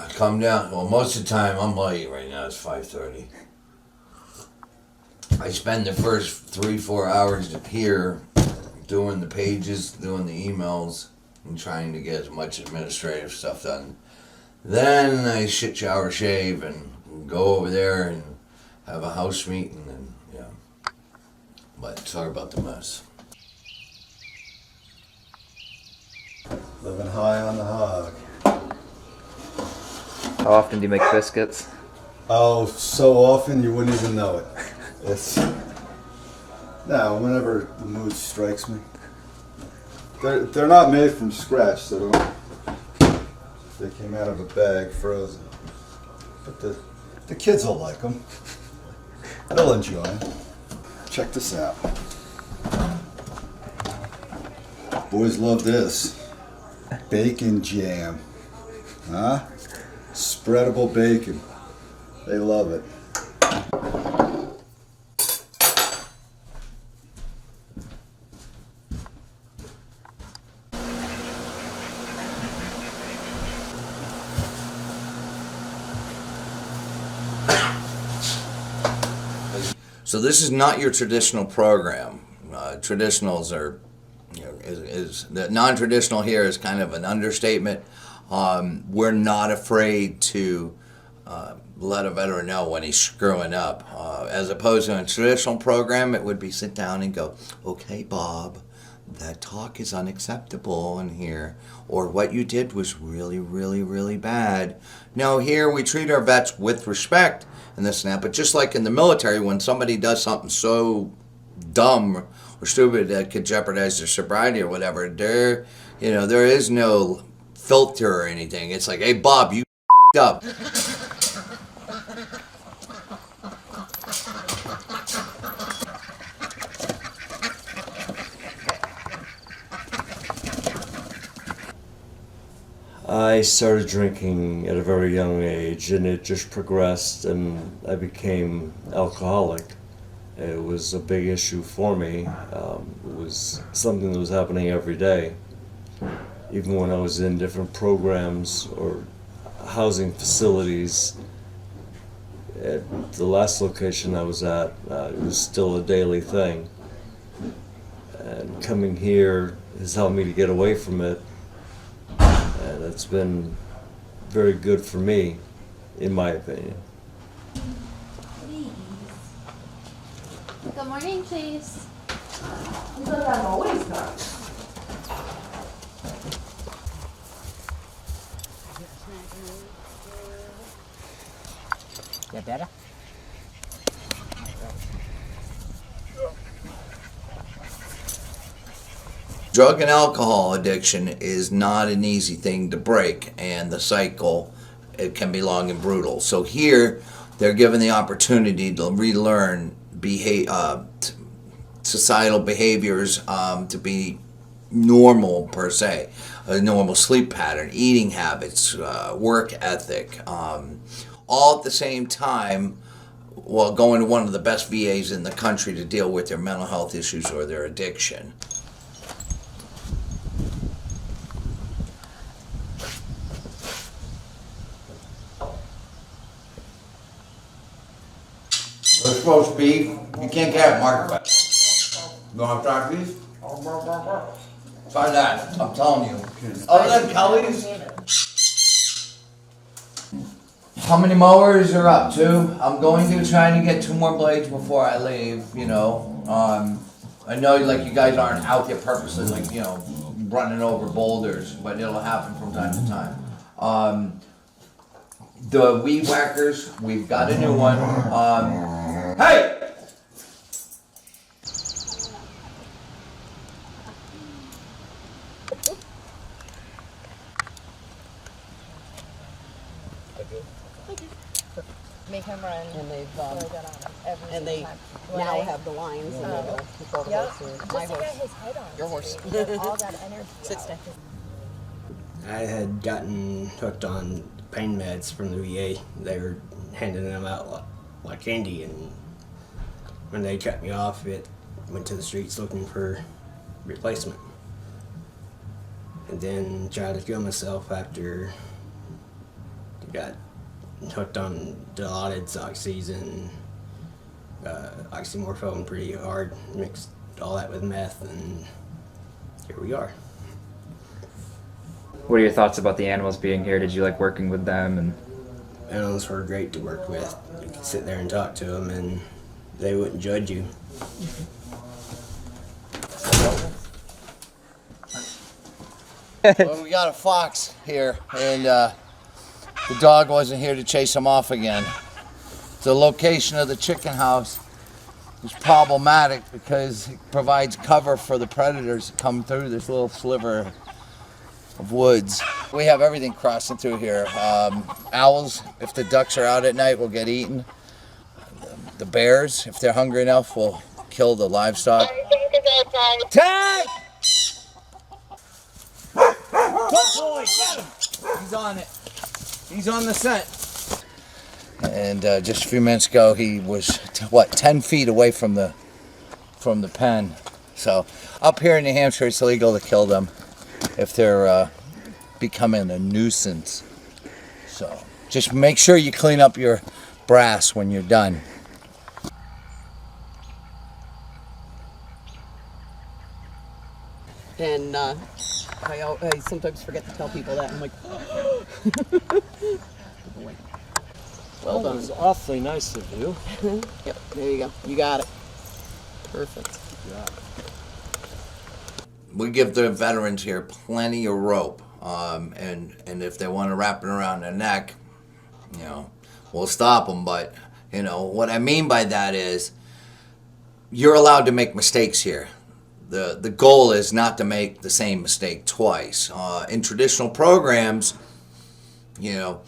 I come down. Well, most of the time I'm late. Right now it's 5:30. I spend the first 3-4 hours here doing the pages, doing the emails, and trying to get as much administrative stuff done. Then I shit, shower, shave, and go over there and have a house meeting, and yeah. But sorry about the mess. Living high on the hog. How often do you make biscuits? Oh, so often you wouldn't even know it. It's no, whenever the mood strikes me. They're not made from scratch, so don't. They came out of a bag, frozen. But the kids will like them. They'll enjoy them. Check this out. Boys love this. Bacon jam. Huh? Spreadable bacon. They love it. So this is not your traditional program. Traditionals are, the non-traditional here is kind of an understatement. We're not afraid to let a veteran know when he's screwing up. As opposed to a traditional program, it would be sit down and go, okay, Bob, that talk is unacceptable in here, or what you did was really, really, really bad. No, here we treat our vets with respect and this and that, but just like in the military, when somebody does something so dumb or stupid that could jeopardize their sobriety or whatever, there is no filter or anything. It's like, hey, Bob, you up. I started drinking at a very young age, and it just progressed, and I became alcoholic. It was a big issue for me. It was something that was happening every day. Even when I was in different programs or housing facilities, at the last location I was at, it was still a daily thing. And coming here has helped me to get away from it. And it's been very good for me, in my opinion. Good morning, please. Get better? Drug and alcohol addiction is not an easy thing to break, and the cycle, it can be long and brutal. So here, they're given the opportunity to relearn societal behaviors to be normal per se, a normal sleep pattern, eating habits, work ethic, all at the same time while going to one of the best VAs in the country to deal with their mental health issues or their addiction. They're supposed to be, you can't get it market. You want to try these? Try that, I'm telling you. Other than Kelly's, how many mowers are up? 2? I'm going to try to get 2 more blades before I leave, I know like you guys aren't out there purposely running over boulders, but it'll happen from time to time. The weed whackers, we've got a new one. Hey! Make him run. And they've Really good on him every and they time. now When I- have the lines and they'll keep all the Yep. horses. Just My to horse. get his head on. Your horse. too. Get all that energy. Sits out. down. I had gotten hooked on pain meds from the VA. They were handing them out like candy, and when they cut me off, it went to the streets looking for replacement. And then tried to kill myself after got hooked on Dilaudid, oxys, and oxymorphone pretty hard. Mixed all that with meth, and here we are. What are your thoughts about the animals being here? Did you like working with them? And Animals were great to work with. You could sit there and talk to them, and they wouldn't judge you. Well, we got a fox here, and the dog wasn't here to chase him off again. The location of the chicken house is problematic because it provides cover for the predators that come through this little sliver of woods. We have everything crossing through here. Owls, if the ducks are out at night, will get eaten. The bears, if they're hungry enough, will kill the livestock. Tag! Good boy, get him! He's on it. He's on the scent. And just a few minutes ago, he was 10 feet away from the pen. So up here in New Hampshire, it's illegal to kill them if they're becoming a nuisance. So just make sure you clean up your brass when you're done. And I sometimes forget to tell people that. I'm like, well That done. was awfully nice of you. Yep, there you go. You got it. Perfect. We give the veterans here plenty of rope, and if they want to wrap it around their neck, you know, we'll stop them. But you know what I mean by that is you're allowed to make mistakes here. The goal is not to make the same mistake twice. In traditional programs, you know,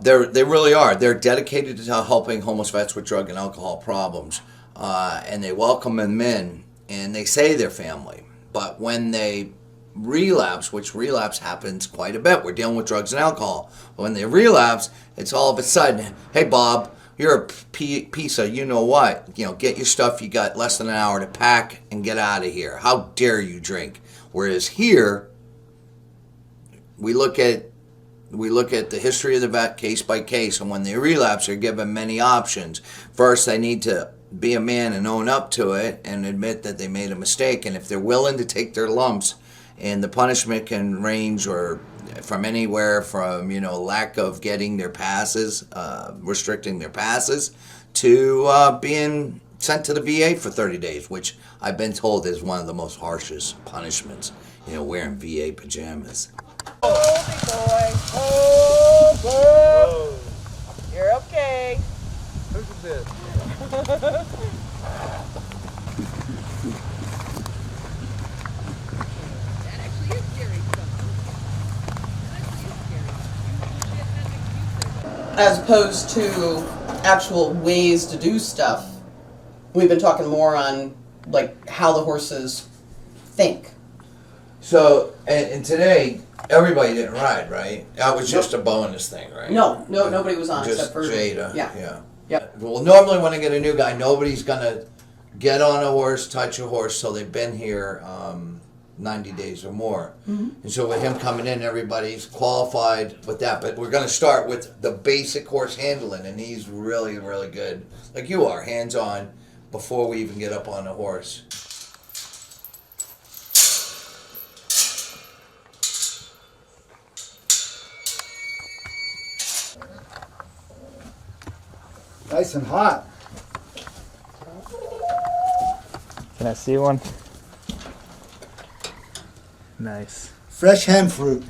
they really are. They're dedicated to helping homeless vets with drug and alcohol problems, and they welcome them in, and they say they're family. But when they relapse, which relapse happens quite a bit, we're dealing with drugs and alcohol. But when they relapse, it's all of a sudden, hey Bob, you're a piece of you know what. You know, get your stuff. You got less than an hour to pack and get out of here. How dare you drink? Whereas here, we look at the history of the vet case by case, and when they relapse, they're given many options. First, they need to be a man and own up to it and admit that they made a mistake. And if they're willing to take their lumps, and the punishment can range or from anywhere from, you know, lack of getting their passes, restricting their passes, to being sent to the VA for 30 days, which I've been told is one of the most harshest punishments, you know, wearing VA pajamas. You're okay. As opposed to actual ways to do stuff, we've been talking more on like how the horses think. So, and today, everybody didn't ride, right? That was just a bonus thing, right? No, nobody was on Just except for Jada. Yeah. Well, normally when I get a new guy, nobody's gonna get on a horse, touch a horse, till they've been here 90 days or more. Mm-hmm. And so with him coming in, everybody's qualified with that. But we're gonna start with the basic horse handling, and he's really, really good, like you are, hands-on, before we even get up on the horse. Nice and hot. can I see one? Nice. Fresh hand fruit.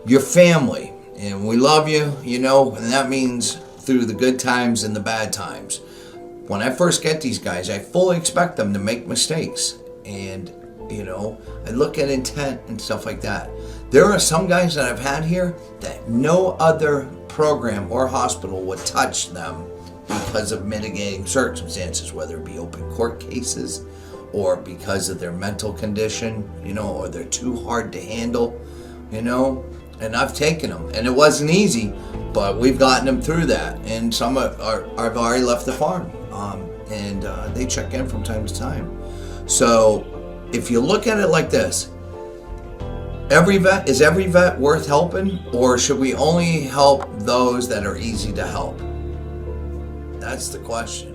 Your family, and we love you, you know, and that means through the good times and the bad times. When I first get these guys, I fully expect them to make mistakes, and you know, I look at intent and stuff like that. There are some guys that I've had here that no other program or hospital would touch them because of mitigating circumstances, whether it be open court cases or because of their mental condition, you know, or they're too hard to handle, you know. And I've taken them, and it wasn't easy, but we've gotten them through that, and some have already left the farm, and they check in from time to time. So if you look at it like this, is every vet worth helping, or should we only help those that are easy to help? That's the question.